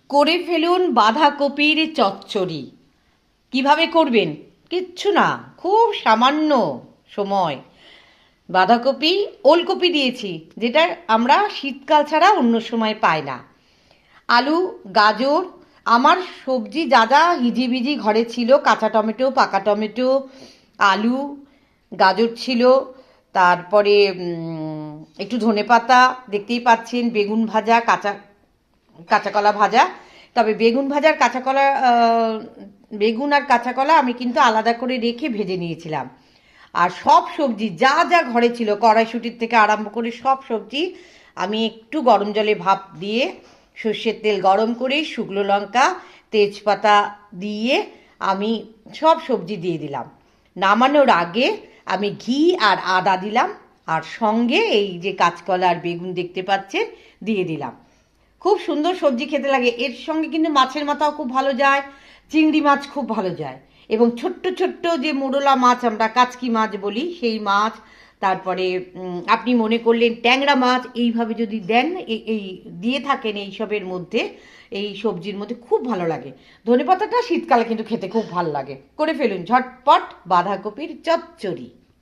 করে ফেলুন বাঁধাকপির চচ্চড়ি। কিভাবে করবেন? কিচ্ছু না, খুব সামান্য সময়। বাঁধাকপি, ওলকপি দিয়েছি, যেটা আমরা শীতকাল ছাড়া অন্য সময় পাই না। আলু, গাজর, আমার সবজি যা যা হিজিবিজি ঘরে ছিল, কাঁচা টমেটো, পাকা টমেটো, আলু, গাজর ছিল, তারপরে একটু ধনেপাতা, দেখতেই পাচ্ছেন, বেগুন ভাজা, কাঁচা কলা ভাজা। তবে বেগুন ভাজার কাঁচা কলা, বেগুন আর কাঁচা কলা আমি কিন্তু আলাদা করে রেখে ভেজে নিয়েছিলাম। আর সব সবজি যা যা ঘরে ছিল, কড়াইশুঁটির থেকে আরম্ভ করে সব সবজি আমি একটু গরম জলে ভাপ দিয়ে, সর্ষের তেল গরম করে, শুকনো লঙ্কা, তেজপাতা দিয়ে আমি সব সবজি দিয়ে দিলাম। নামানোর আগে আমি ঘি আর আদা দিলাম, আর সঙ্গে এই যে কাঁচকলা আর বেগুন দেখতে পাচ্ছেন দিয়ে দিলাম। খুব সুন্দর সবজি খেতে লাগে। এর সঙ্গে কিন্তু মাছের মাথাও খুব ভালো যায়, চিংড়ি মাছ খুব ভালো যায়, এবং ছোট্ট ছোট্ট যে মোরলা মাছ আমরা কাচকি মাছ বলি, সেই মাছ, তারপরে আপনি মনে করলেন ট্যাংরা মাছ, এইভাবে যদি দেন, এই দিয়ে থাকেন এইসবের মধ্যে, এই সবজির মধ্যে খুব ভালো লাগে। ধনেপাতাটা শীতকালে কিন্তু খেতে খুব ভালো লাগে। করে ফেলুন ঝটপট বাঁধাকপির চচ্চড়ি।